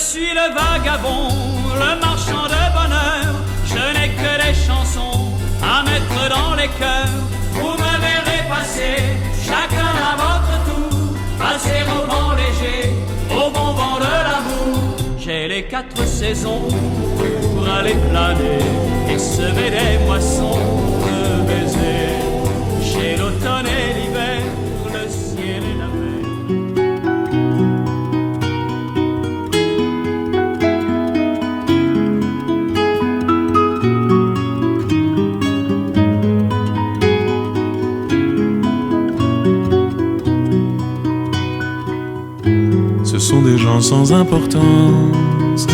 suis le vagabond, le marchand de bonheur. Je n'ai que des chansons à mettre dans les cœurs. Vous me verrez passer, chacun à votre tour, passer au vent léger, au bon vent de l'amour. J'ai les 4 saisons pour aller planer et semer des moissons de baisers. J'ai l'automne et l'hiver, le ciel et la mer. Ce sont des gens sans importance,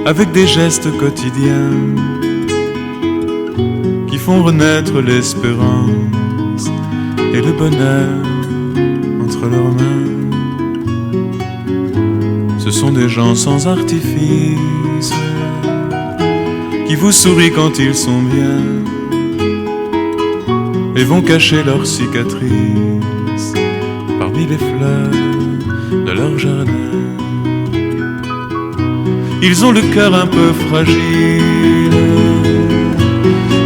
avec des gestes quotidiens qui font renaître l'espérance et le bonheur entre leurs mains. Ce sont des gens sans artifice qui vous sourient quand ils sont bien et vont cacher leurs cicatrices parmi les fleurs de leur jardin. Ils ont le cœur un peu fragile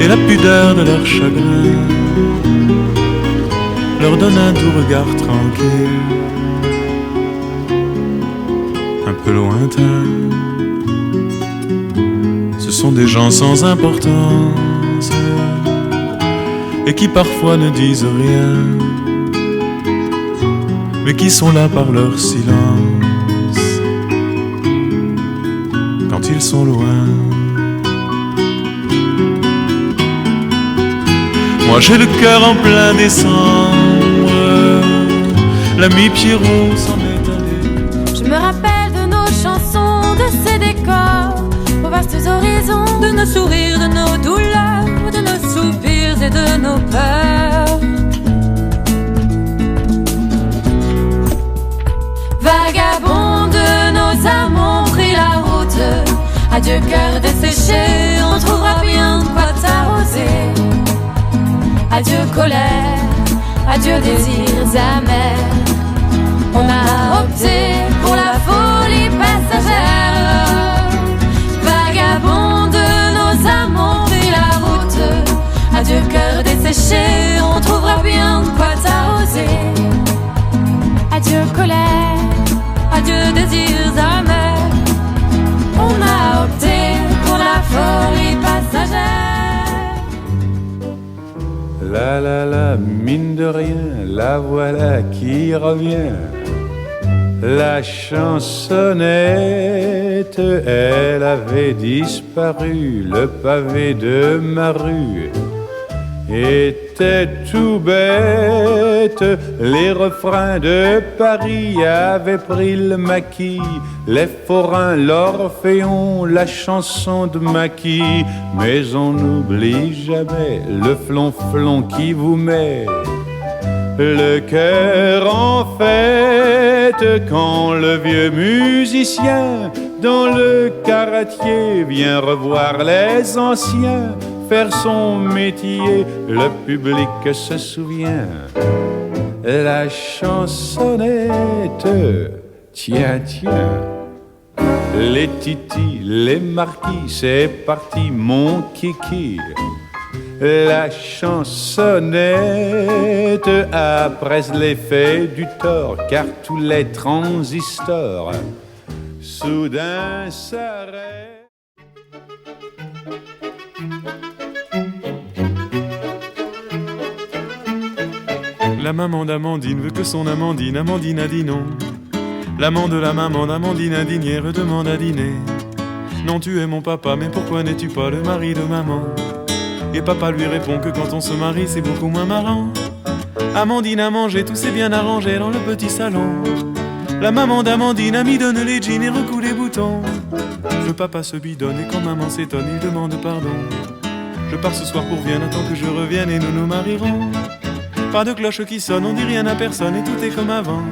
et la pudeur de leur chagrin leur donne un doux regard tranquille, un peu lointain. Ce sont des gens sans importance et qui parfois ne disent rien, mais qui sont là par leur silence quand ils sont loin. Moi j'ai le cœur en plein décembre, l'ami Pierrot s'en est allé. Je me rappelle de nos chansons, de ces décors, aux vastes horizons, de nos sourires, de nos douleurs, de nos soupirs et de nos peurs. Vagabonds de nos âmes ont pris la route. Adieu cœur desséché, on trouvera bien de quoi t'arroser. Adieu colère, adieu désirs amers. On a opté pour la folie passagère. Vagabonds de nos âmes ont pris la route. Adieu cœur desséché, on trouvera bien de quoi t'arroser. Adieu colère, adieu désirs amers. On a opté pour la folie passagère. La la la, mine de rien, la voilà qui revient. La chansonnette, elle avait disparu. Le pavé de ma rue était tout bête. Les refrains de Paris avaient pris le maquis. Les forains, l'orphéon, la chanson de maquis. Mais on n'oublie jamais le flonflon qui vous met le cœur en fête quand le vieux musicien dans le caratier vient revoir les anciens faire son métier. Le public se souvient. La chansonnette, tiens, tiens. Les titis, les marquis, c'est parti mon kiki. La chansonnette a Presley fait du tort, car tous les transistors soudain s'arrêtent. La maman d'Amandine veut que son Amandine, Amandine a dit non. L'amant de la maman d'Amandine indignée redemande à dîner. Non, tu es mon papa, mais pourquoi n'es-tu pas le mari de maman? Et papa lui répond que quand on se marie, c'est beaucoup moins marrant. Amandine a mangé, tout s'est bien arrangé dans le petit salon. La maman d'Amandine a mis donne les jeans et recoue les boutons. Le papa se bidonne et quand maman s'étonne, il demande pardon. Je pars ce soir pour Vienne, attends que je revienne et nous nous marierons. Pas de cloche qui sonne, on dit rien à personne et tout est comme avant.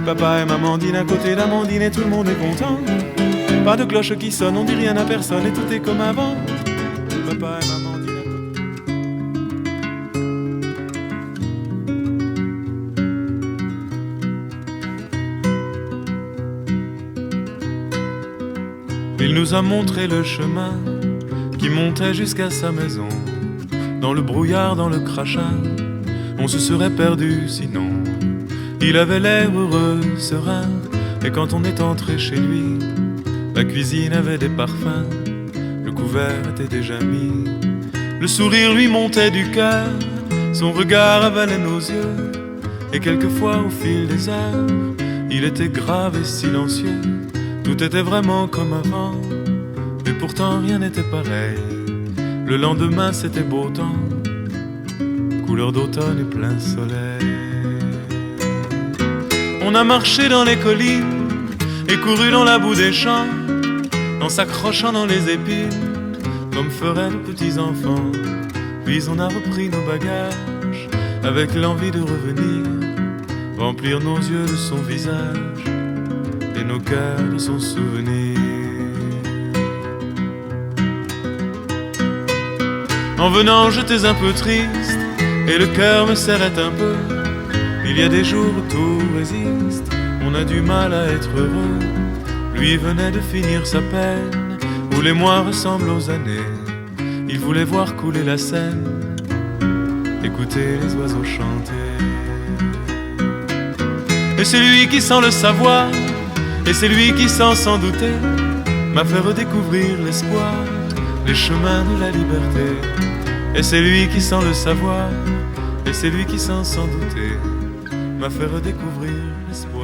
Papa et Amandine à côté d'Amandine et tout le monde est content. Pas de cloche qui sonne, on dit rien à personne et tout est comme avant. Papa et Amandine. Il nous a montré le chemin qui montait jusqu'à sa maison. Dans le brouillard, dans le crachat, on se serait perdu sinon. Il avait l'air heureux, serein, et quand on est entré chez lui, la cuisine avait des parfums, le couvert était déjà mis. Le sourire lui montait du cœur, son regard avalait nos yeux, et quelquefois au fil des heures, il était grave et silencieux. Tout était vraiment comme avant, mais pourtant rien n'était pareil. Le lendemain c'était beau temps, couleur d'automne et plein soleil. On a marché dans les collines et couru dans la boue des champs, en s'accrochant dans les épines, comme feraient les petits enfants. Puis on a repris nos bagages, avec l'envie de revenir, remplir nos yeux de son visage, et nos cœurs de son souvenir. En venant j'étais un peu triste, et le cœur me serrait un peu. Il y a des jours où tout résiste, on a du mal à être heureux. Lui venait de finir sa peine, où les mois ressemblent aux années. Il voulait voir couler la Seine, écouter les oiseaux chanter. Et c'est lui qui, sans le savoir, et c'est lui qui, sans douter, m'a fait redécouvrir l'espoir, les chemins de la liberté. Et c'est lui qui, sans le savoir, et c'est lui qui, sans douter, m'a fait redécouvrir l'espoir.